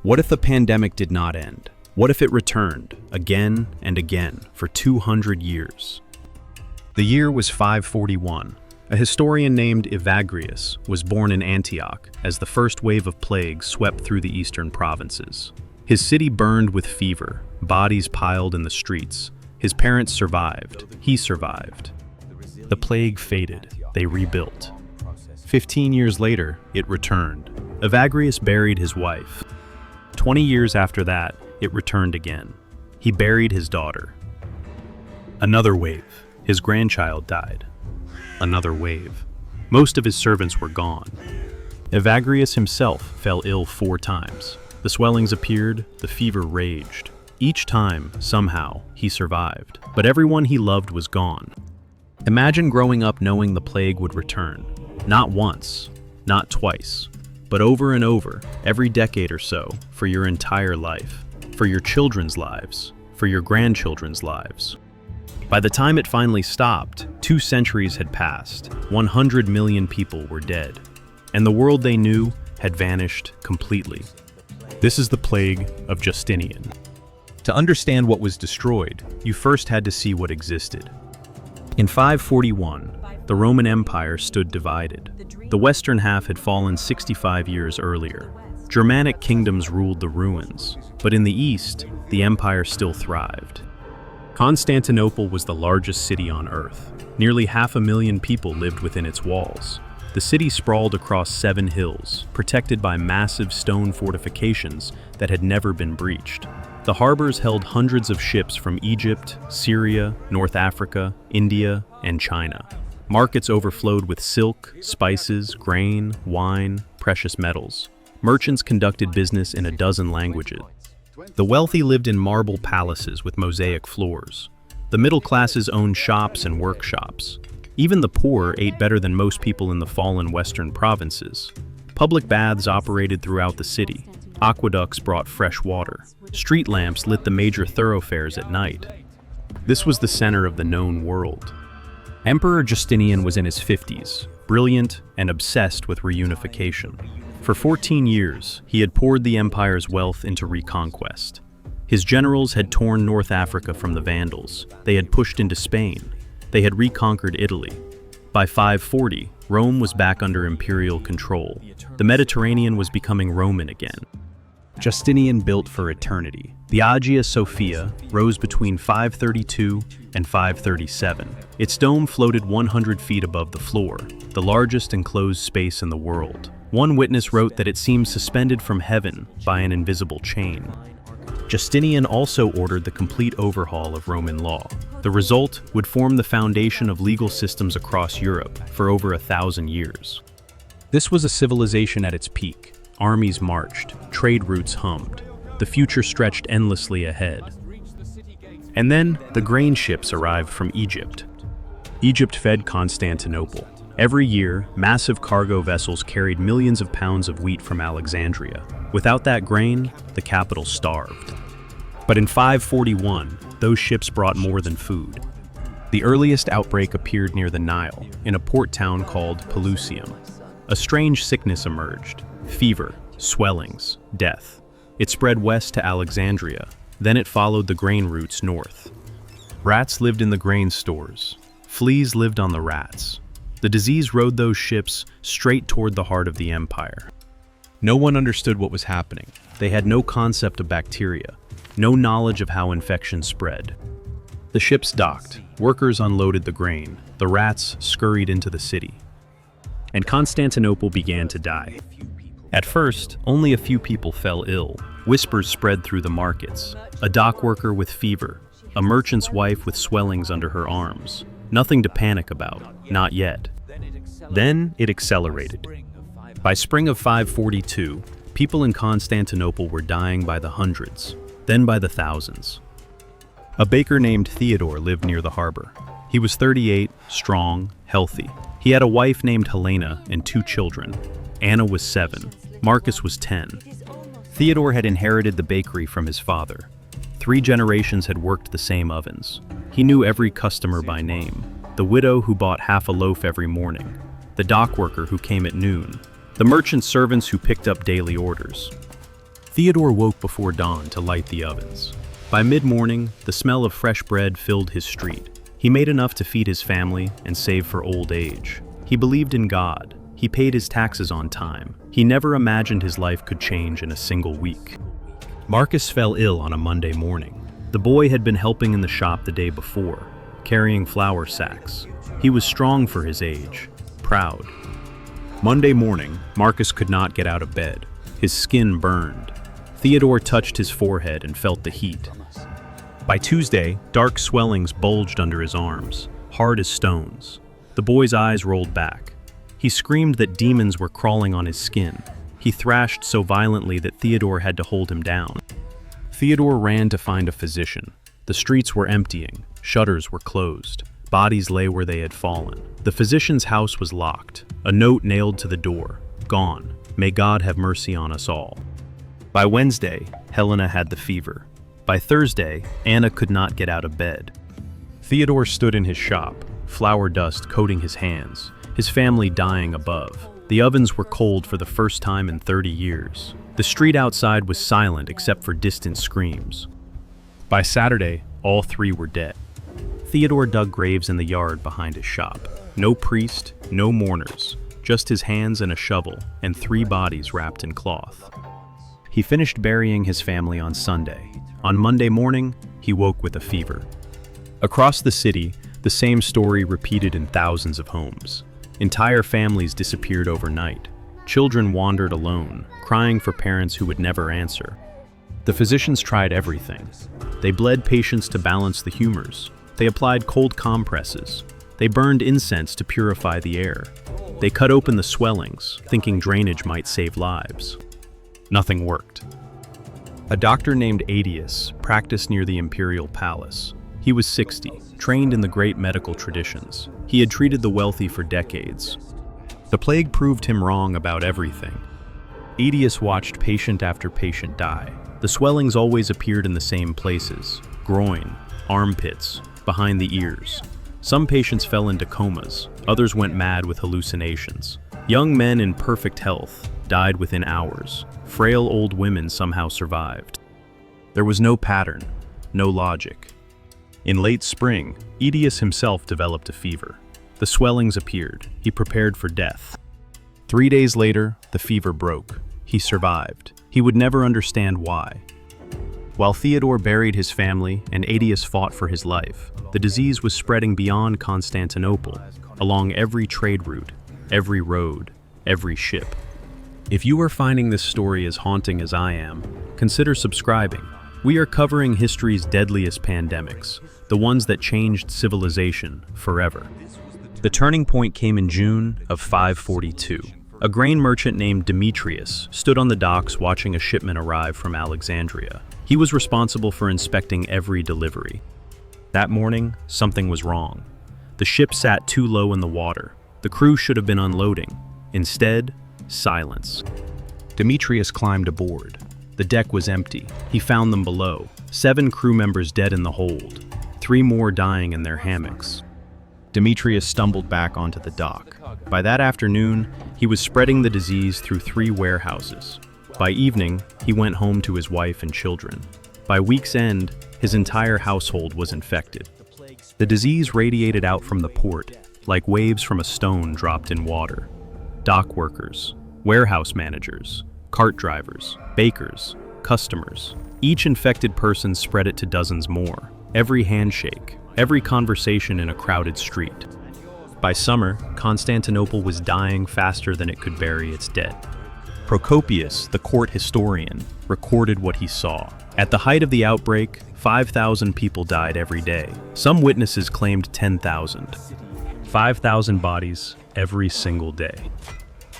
What if the pandemic did not end? What if it returned, again and again, for 200 years? The year was 541. A historian named Evagrius was born in Antioch as the first wave of plague swept through the eastern provinces. His city burned with fever, bodies piled in the streets. His parents survived. He survived. The plague faded. They rebuilt. 15 years later, it returned. Evagrius buried his wife. 20 years after that, it returned again. He buried his daughter. Another wave. His grandchild died. Another wave. Most of his servants were gone. Evagrius himself fell ill 4 times. The swellings appeared, the fever raged. Each time, somehow, he survived. But everyone he loved was gone. Imagine growing up knowing the plague would return. Not once, not twice, but over and over, every decade or so, for your entire life, for your children's lives, for your grandchildren's lives. By the time it finally stopped, 2 centuries had passed, 100 million people were dead, and the world they knew had vanished completely. This is the plague of Justinian. To understand what was destroyed, you first had to see what existed. In 541, the Roman Empire stood divided. The western half had fallen 65 years earlier. Germanic kingdoms ruled the ruins, but in the east, the empire still thrived. Constantinople was the largest city on earth. Nearly 500,000 people lived within its walls. The city sprawled across 7 hills, protected by massive stone fortifications that had never been breached. The harbors held hundreds of ships from Egypt, Syria, North Africa, India, and China. Markets overflowed with silk, spices, grain, wine, precious metals. Merchants conducted business in a dozen languages. The wealthy lived in marble palaces with mosaic floors. The middle classes owned shops and workshops. Even the poor ate better than most people in the fallen western provinces. Public baths operated throughout the city. Aqueducts brought fresh water. Street lamps lit the major thoroughfares at night. This was the center of the known world. Emperor Justinian was in his 50s, brilliant and obsessed with reunification. For 14 years, he had poured the empire's wealth into reconquest. His generals had torn North Africa from the Vandals. They had pushed into Spain. They had reconquered Italy. By 540, Rome was back under imperial control. The Mediterranean was becoming Roman again. Justinian built for eternity. The Hagia Sophia rose between 532 and 537. Its dome floated 100 feet above the floor, the largest enclosed space in the world. One witness wrote that it seemed suspended from heaven by an invisible chain. Justinian also ordered the complete overhaul of Roman law. The result would form the foundation of legal systems across Europe for over 1,000 years. This was a civilization at its peak. Armies marched, trade routes hummed. The future stretched endlessly ahead. And then the grain ships arrived from Egypt. Egypt fed Constantinople. Every year, massive cargo vessels carried millions of pounds of wheat from Alexandria. Without that grain, the capital starved. But in 541, those ships brought more than food. The earliest outbreak appeared near the Nile, in a port town called Pelusium. A strange sickness emerged: fever, swellings, death. It spread west to Alexandria, then it followed the grain routes north. Rats lived in the grain stores. Fleas lived on the rats. The disease rode those ships straight toward the heart of the empire. No one understood what was happening. They had no concept of bacteria, no knowledge of how infection spread. The ships docked, workers unloaded the grain, the rats scurried into the city. And Constantinople began to die. At first, only a few people fell ill. Whispers spread through the markets. A dock worker with fever, a merchant's wife with swellings under her arms. Nothing to panic about, not yet. Then it accelerated. By spring of 542, people in Constantinople were dying by the hundreds, then by the thousands. A baker named Theodore lived near the harbor. He was 38, strong, healthy. He had a wife named Helena and 2 children. Anna was 7. Marcus was 10. Theodore had inherited the bakery from his father. 3 generations had worked the same ovens. He knew every customer by name. The widow who bought half a loaf every morning. The dock worker who came at noon. The merchant servants who picked up daily orders. Theodore woke before dawn to light the ovens. By mid-morning, the smell of fresh bread filled his street. He made enough to feed his family and save for old age. He believed in God. He paid his taxes on time. He never imagined his life could change in a single week. Marcus fell ill on a Monday morning. The boy had been helping in the shop the day before, carrying flour sacks. He was strong for his age, proud. Monday morning, Marcus could not get out of bed. His skin burned. Theodore touched his forehead and felt the heat. By Tuesday, dark swellings bulged under his arms, hard as stones. The boy's eyes rolled back. He screamed that demons were crawling on his skin. He thrashed so violently that Theodore had to hold him down. Theodore ran to find a physician. The streets were emptying. Shutters were closed. Bodies lay where they had fallen. The physician's house was locked. A note nailed to the door. Gone. May God have mercy on us all. By Wednesday, Helena had the fever. By Thursday, Anna could not get out of bed. Theodore stood in his shop, flour dust coating his hands, his family dying above. The ovens were cold for the first time in 30 years. The street outside was silent except for distant screams. By Saturday, all three were dead. Theodore dug graves in the yard behind his shop. No priest, no mourners, just his hands and a shovel, and 3 bodies wrapped in cloth. He finished burying his family on Sunday. On Monday morning, he woke with a fever. Across the city, the same story repeated in thousands of homes. Entire families disappeared overnight. Children wandered alone, crying for parents who would never answer. The physicians tried everything. They bled patients to balance the humors. They applied cold compresses. They burned incense to purify the air. They cut open the swellings, thinking drainage might save lives. Nothing worked. A doctor named Audacious practiced near the imperial palace. He was 60, trained in the great medical traditions. He had treated the wealthy for decades. The plague proved him wrong about everything. Audacious watched patient after patient die. The swellings always appeared in the same places: groin, armpits, behind the ears. Some patients fell into comas, others went mad with hallucinations. Young men in perfect health died within hours. Frail old women somehow survived. There was no pattern, no logic. In late spring, Audacious himself developed a fever. The swellings appeared. He prepared for death. 3 days later, the fever broke. He survived. He would never understand why. While Theodore buried his family and Audacious fought for his life, the disease was spreading beyond Constantinople, along every trade route, every road, every ship. If you are finding this story as haunting as I am, consider subscribing. We are covering history's deadliest pandemics, the ones that changed civilization forever. The turning point came in June of 542. A grain merchant named Demetrius stood on the docks watching a shipment arrive from Alexandria. He was responsible for inspecting every delivery. That morning, something was wrong. The ship sat too low in the water. The crew should have been unloading. Instead, silence. Demetrius climbed aboard. The deck was empty. He found them below. 7 crew members dead in the hold. 3 more dying in their hammocks. Demetrius stumbled back onto the dock. By that afternoon, he was spreading the disease through 3 warehouses. By evening, he went home to his wife and children. By week's end, his entire household was infected. The disease radiated out from the port, like waves from a stone dropped in water. Dock workers, warehouse managers, cart drivers, bakers, customers. Each infected person spread it to dozens more. Every handshake, every conversation in a crowded street. By summer, Constantinople was dying faster than it could bury its dead. Procopius, the court historian, recorded what he saw. At the height of the outbreak, 5,000 people died every day. Some witnesses claimed 10,000. 5,000 bodies every single day.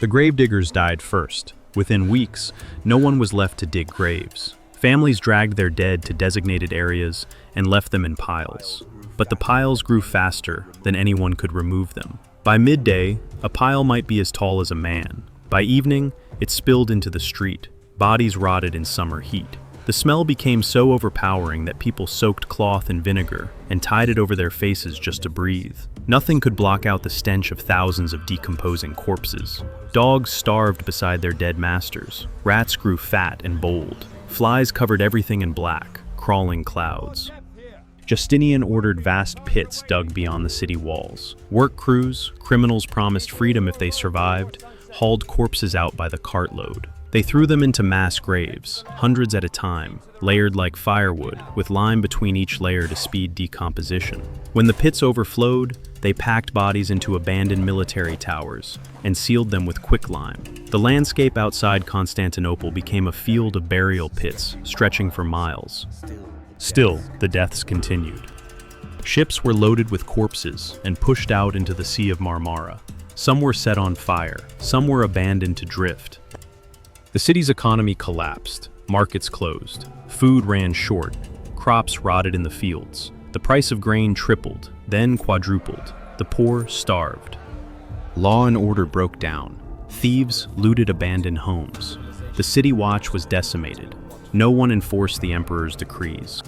The gravediggers died first. Within weeks, no one was left to dig graves. Families dragged their dead to designated areas and left them in piles. But the piles grew faster than anyone could remove them. By midday, a pile might be as tall as a man. By evening, it spilled into the street. Bodies rotted in summer heat. The smell became so overpowering that people soaked cloth in vinegar and tied it over their faces just to breathe. Nothing could block out the stench of thousands of decomposing corpses. Dogs starved beside their dead masters. Rats grew fat and bold. Flies covered everything in black, crawling clouds. Justinian ordered vast pits dug beyond the city walls. Work crews, criminals promised freedom if they survived, hauled corpses out by the cartload. They threw them into mass graves, hundreds at a time, layered like firewood, with lime between each layer to speed decomposition. When the pits overflowed, they packed bodies into abandoned military towers and sealed them with quicklime. The landscape outside Constantinople became a field of burial pits, stretching for miles. Still, the deaths continued. Ships were loaded with corpses and pushed out into the Sea of Marmara. Some were set on fire, some were abandoned to drift. The city's economy collapsed, markets closed, food ran short, crops rotted in the fields. The price of grain tripled, then quadrupled. The poor starved. Law and order broke down. Thieves looted abandoned homes. The city watch was decimated. No one enforced the emperor's decrees.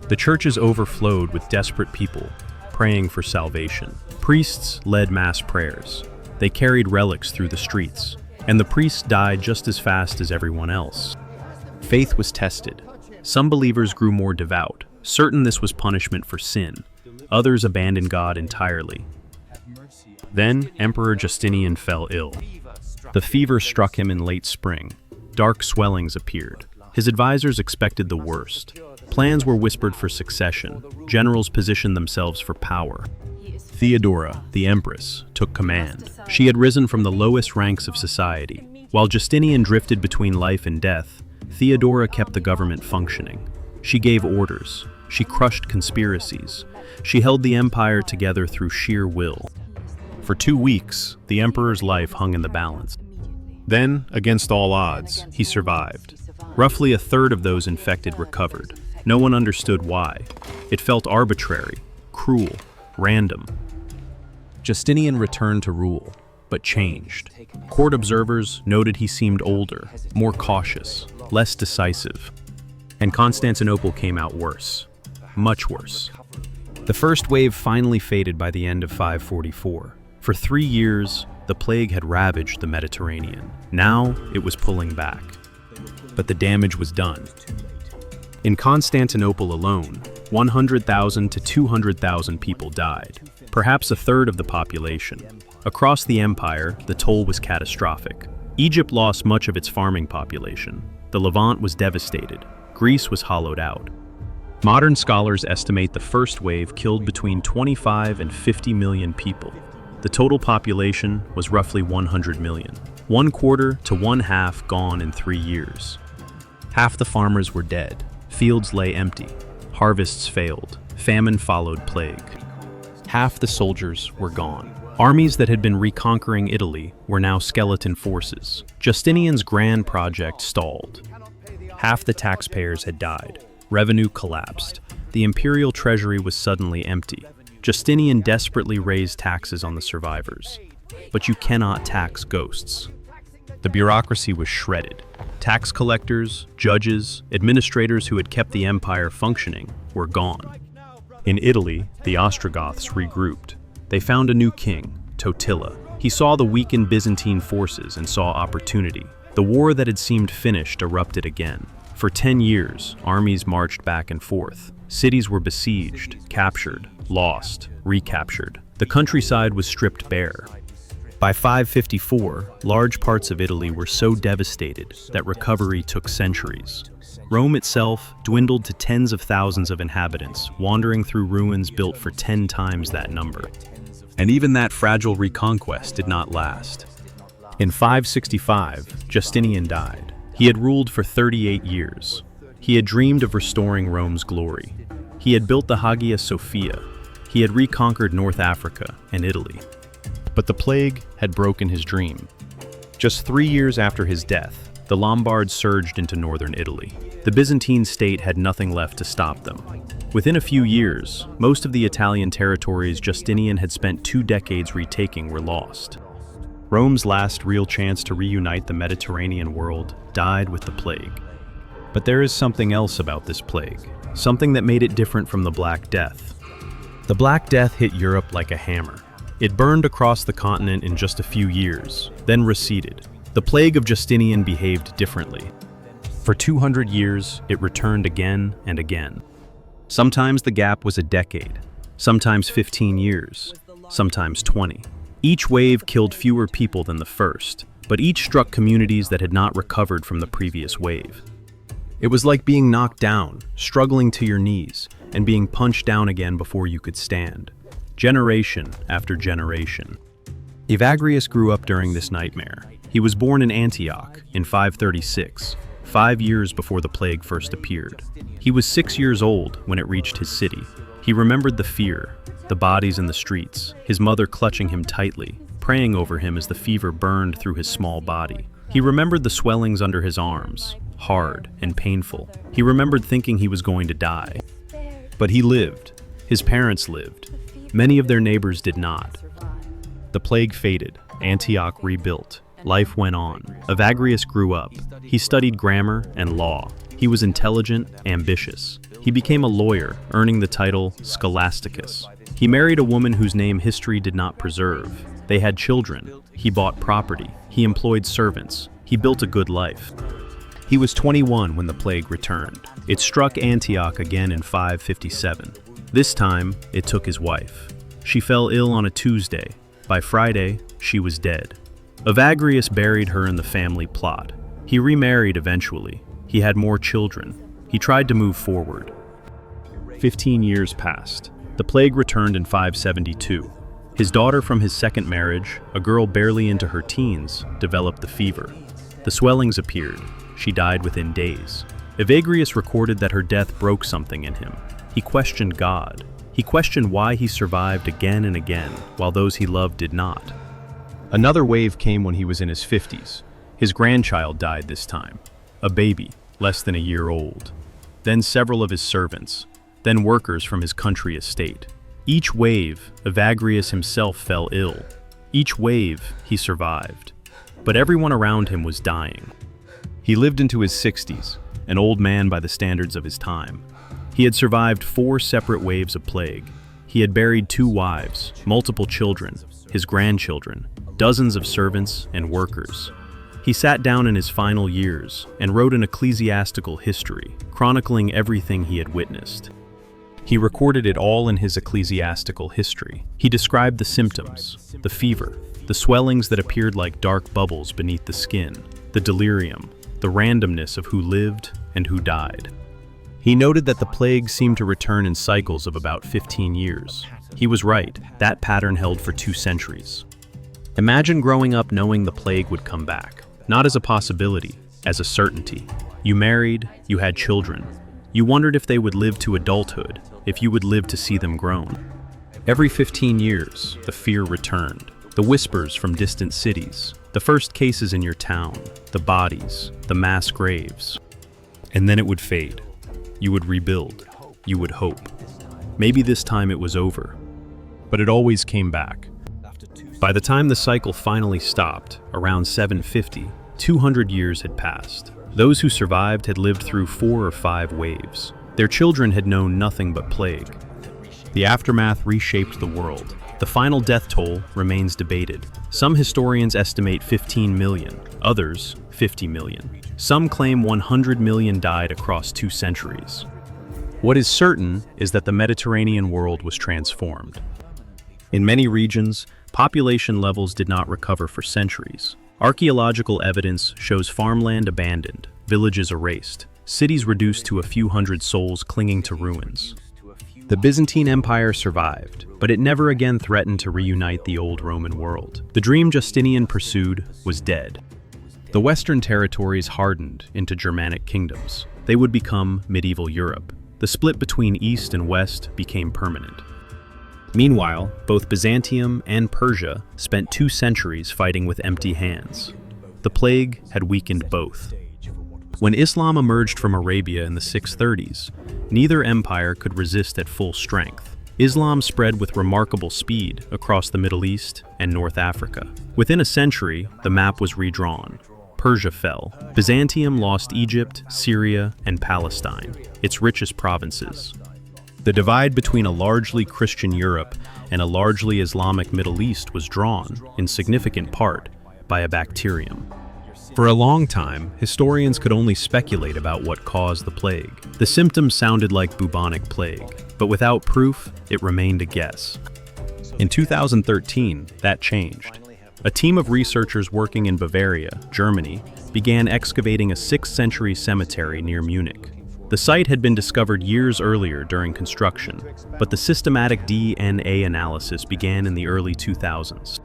The churches overflowed with desperate people, praying for salvation. Priests led mass prayers. They carried relics through the streets, and the priests died just as fast as everyone else. Faith was tested. Some believers grew more devout, certain this was punishment for sin. Others abandoned God entirely. Then Emperor Justinian fell ill. The fever struck him in late spring. Dark swellings appeared. His advisors expected the worst. Plans were whispered for succession. Generals positioned themselves for power. Theodora, the empress, took command. She had risen from the lowest ranks of society. While Justinian drifted between life and death, Theodora kept the government functioning. She gave orders. She crushed conspiracies. She held the empire together through sheer will. For 2 weeks, the emperor's life hung in the balance. Then, against all odds, he survived. Roughly a third of those infected recovered. No one understood why. It felt arbitrary, cruel, random. Justinian returned to rule, but changed. Court observers noted he seemed older, more cautious, less decisive. And Constantinople came out worse, much worse. The first wave finally faded by the end of 544. For 3 years, the plague had ravaged the Mediterranean. Now it was pulling back. But the damage was done. In Constantinople alone, 100,000 to 200,000 people died, perhaps a third of the population. Across the empire, the toll was catastrophic. Egypt lost much of its farming population. The Levant was devastated. Greece was hollowed out. Modern scholars estimate the first wave killed between 25 and 50 million people. The total population was roughly 100 million. 1/4 to 1/2 gone in 3 years. Half the farmers were dead. Fields lay empty. Harvests failed. Famine followed plague. Half the soldiers were gone. Armies that had been reconquering Italy were now skeleton forces. Justinian's grand project stalled. Half the taxpayers had died. Revenue collapsed. The imperial treasury was suddenly empty. Justinian desperately raised taxes on the survivors. But you cannot tax ghosts. The bureaucracy was shredded. Tax collectors, judges, administrators who had kept the empire functioning were gone. In Italy, the Ostrogoths regrouped. They found a new king, Totila. He saw the weakened Byzantine forces and saw opportunity. The war that had seemed finished erupted again. For 10 years, armies marched back and forth. Cities were besieged, captured, lost, recaptured. The countryside was stripped bare. By 554, large parts of Italy were so devastated that recovery took centuries. Rome itself dwindled to tens of thousands of inhabitants, wandering through ruins built for 10 times that number. And even that fragile reconquest did not last. In 565, Justinian died. He had ruled for 38 years. He had dreamed of restoring Rome's glory. He had built the Hagia Sophia. He had reconquered North Africa and Italy. But the plague had broken his dream. Just 3 years after his death, the Lombards surged into northern Italy. The Byzantine state had nothing left to stop them. Within a few years, most of the Italian territories Justinian had spent 2 decades retaking were lost. Rome's last real chance to reunite the Mediterranean world died with the plague. But there is something else about this plague, something that made it different from the Black Death. The Black Death hit Europe like a hammer. It burned across the continent in just a few years, then receded. The plague of Justinian behaved differently. For 200 years, it returned again and again. Sometimes the gap was a decade, sometimes 15 years, sometimes 20. Each wave killed fewer people than the first, but each struck communities that had not recovered from the previous wave. It was like being knocked down, struggling to your knees, and being punched down again before you could stand, generation after generation. Evagrius grew up during this nightmare. He was born in Antioch in 536, 5 years before the plague first appeared. He was 6 years old when it reached his city. He remembered the fear, the bodies in the streets, his mother clutching him tightly, praying over him as the fever burned through his small body. He remembered the swellings under his arms, hard and painful. He remembered thinking he was going to die. But he lived. His parents lived. Many of their neighbors did not. The plague faded. Antioch rebuilt. Life went on. Evagrius grew up. He studied grammar and law. He was intelligent, ambitious. He became a lawyer, earning the title Scholasticus. He married a woman whose name history did not preserve. They had children. He bought property. He employed servants. He built a good life. He was 21 when the plague returned. It struck Antioch again in 557. This time, it took his wife. She fell ill on a Tuesday. By Friday, she was dead. Evagrius buried her in the family plot. He remarried eventually. He had more children. He tried to move forward. 15 years passed. The plague returned in 572. His daughter from his second marriage, a girl barely into her teens, developed the fever. The swellings appeared. She died within days. Evagrius recorded that her death broke something in him. He questioned God. He questioned why he survived again and again, while those he loved did not. Another wave came when he was in his 50s. His grandchild died this time, a baby, less than a year old. Then several of his servants, then workers from his country estate. Each wave, Evagrius himself fell ill. Each wave, he survived. But everyone around him was dying. He lived into his 60s, an old man by the standards of his time. He had survived 4 separate waves of plague. He had buried 2 wives, multiple children, his grandchildren, dozens of servants and workers. He sat down in his final years and wrote an ecclesiastical history, chronicling everything he had witnessed. He recorded it all in his ecclesiastical history. He described the symptoms, the fever, the swellings that appeared like dark bubbles beneath the skin, the delirium, the randomness of who lived and who died. He noted that the plague seemed to return in cycles of about 15 years. He was right. That pattern held for 2 centuries. Imagine growing up knowing the plague would come back, not as a possibility, as a certainty. You married, you had children. You wondered if they would live to adulthood, if you would live to see them grown. Every 15 years, the fear returned. The whispers from distant cities, the first cases in your town, the bodies, the mass graves. And then it would fade. You would rebuild. You would hope. Maybe this time it was over. But it always came back. By the time the cycle finally stopped, around 750, 200 years had passed. Those who survived had lived through 4 or 5 waves. Their children had known nothing but plague. The aftermath reshaped the world. The final death toll remains debated. Some historians estimate 15 million, others 50 million. Some claim 100 million died across 2 centuries. What is certain is that the Mediterranean world was transformed. In many regions, population levels did not recover for centuries. Archaeological evidence shows farmland abandoned, villages erased, cities reduced to a few hundred souls clinging to ruins. The Byzantine Empire survived, but it never again threatened to reunite the old Roman world. The dream Justinian pursued was dead. The Western territories hardened into Germanic kingdoms. They would become medieval Europe. The split between East and West became permanent. Meanwhile, both Byzantium and Persia spent 2 centuries fighting with empty hands. The plague had weakened both. When Islam emerged from Arabia in the 630s, neither empire could resist at full strength. Islam spread with remarkable speed across the Middle East and North Africa. Within a century, the map was redrawn. Persia fell. Byzantium lost Egypt, Syria, and Palestine, its richest provinces. The divide between a largely Christian Europe and a largely Islamic Middle East was drawn, in significant part, by a bacterium. For a long time, historians could only speculate about what caused the plague. The symptoms sounded like bubonic plague, but without proof, it remained a guess. In 2013, that changed. A team of researchers working in Bavaria, Germany, began excavating a 6th century cemetery near Munich. The site had been discovered years earlier during construction, but the systematic DNA analysis began in the early 2000s.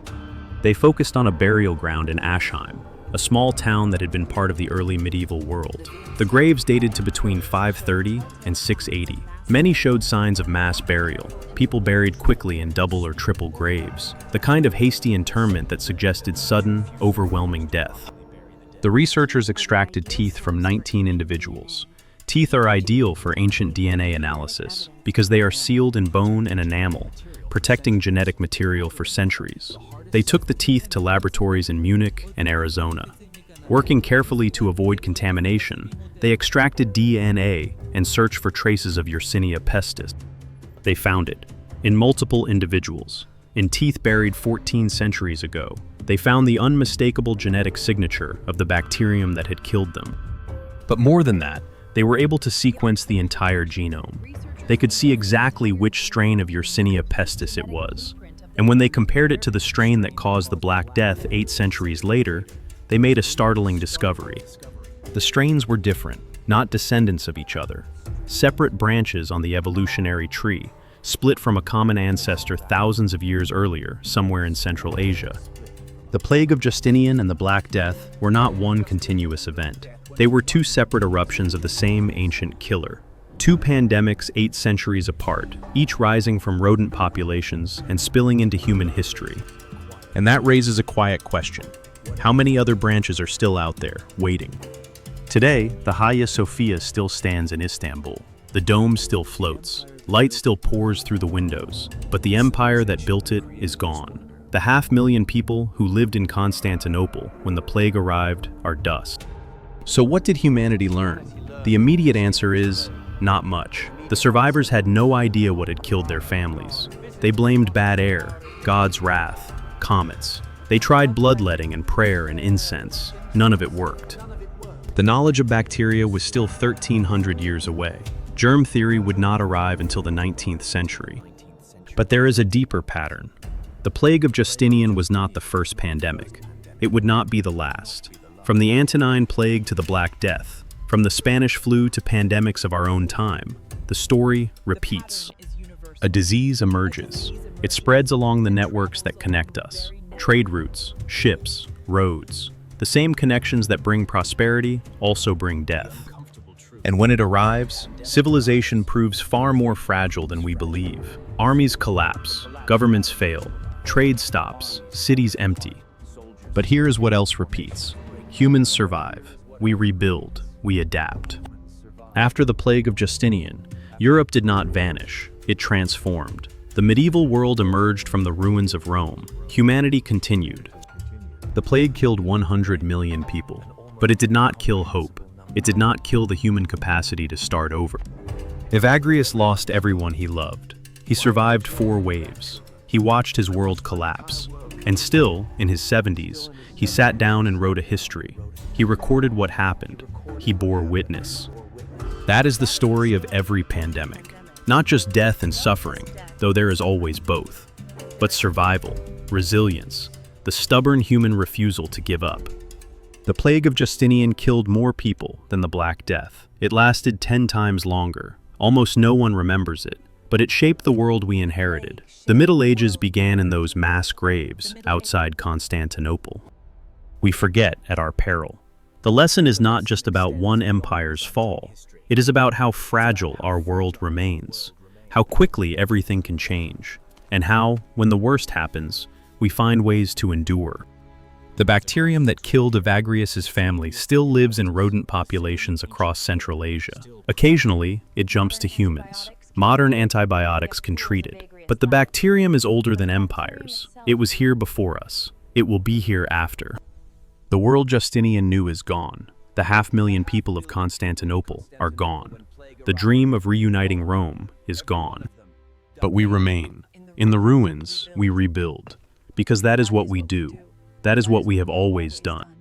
They focused on a burial ground in Aschheim, a small town that had been part of the early medieval world. The graves dated to between 530 and 680. Many showed signs of mass burial, people buried quickly in double or triple graves, the kind of hasty interment that suggested sudden, overwhelming death. The researchers extracted teeth from 19 individuals. Teeth are ideal for ancient DNA analysis because they are sealed in bone and enamel, protecting genetic material for centuries. They took the teeth to laboratories in Munich and Arizona. Working carefully to avoid contamination, they extracted DNA and searched for traces of Yersinia pestis. They found it in multiple individuals. In teeth buried 14 centuries ago, they found the unmistakable genetic signature of the bacterium that had killed them. But more than that, they were able to sequence the entire genome. They could see exactly which strain of Yersinia pestis it was. And when they compared it to the strain that caused the Black Death 8 centuries later, they made a startling discovery. The strains were different, not descendants of each other. Separate branches on the evolutionary tree, split from a common ancestor thousands of years earlier, somewhere in Central Asia. The plague of Justinian and the Black Death were not one continuous event. They were two separate eruptions of the same ancient killer. Two pandemics 8 centuries apart, each rising from rodent populations and spilling into human history. And that raises a quiet question. How many other branches are still out there, waiting? Today, the Hagia Sophia still stands in Istanbul. The dome still floats. Light still pours through the windows. But the empire that built it is gone. The 500,000 people who lived in Constantinople when the plague arrived are dust. So what did humanity learn? The immediate answer is not much. The survivors had no idea what had killed their families. They blamed bad air, God's wrath, comets. They tried bloodletting and prayer and incense. None of it worked. The knowledge of bacteria was still 1,300 years away. Germ theory would not arrive until the 19th century. But there is a deeper pattern. The plague of Justinian was not the first pandemic. It would not be the last. From the Antonine Plague to the Black Death, from the Spanish flu to pandemics of our own time, the story repeats. A disease emerges. It spreads along the networks that connect us. Trade routes, ships, roads. The same connections that bring prosperity also bring death. And when it arrives, civilization proves far more fragile than we believe. Armies collapse, governments fail, trade stops, cities empty. But here's what else repeats. Humans survive. We rebuild. We adapt. After the plague of Justinian, Europe did not vanish. It transformed. The medieval world emerged from the ruins of Rome. Humanity continued. The plague killed 100 million people, but it did not kill hope. It did not kill the human capacity to start over. Evagrius lost everyone he loved. He survived 4 waves. He watched his world collapse. And still, in his 70s, he sat down and wrote a history. He recorded what happened. He bore witness. That is the story of every pandemic. Not just death and suffering, though there is always both, but survival, resilience, the stubborn human refusal to give up. The plague of Justinian killed more people than the Black Death. It lasted 10 times longer. Almost no one remembers it, but it shaped the world we inherited. The Middle Ages began in those mass graves outside Constantinople. We forget at our peril. The lesson is not just about one empire's fall. It is about how fragile our world remains, how quickly everything can change, and how, when the worst happens, we find ways to endure. The bacterium that killed Evagrius's family still lives in rodent populations across Central Asia. Occasionally, it jumps to humans. Modern antibiotics can treat it, but the bacterium is older than empires. It was here before us. It will be here after. The world Justinian knew is gone. The 500,000 people of Constantinople are gone. The dream of reuniting Rome is gone. But we remain. In the ruins, we rebuild. Because that is what we do. That is what we have always done.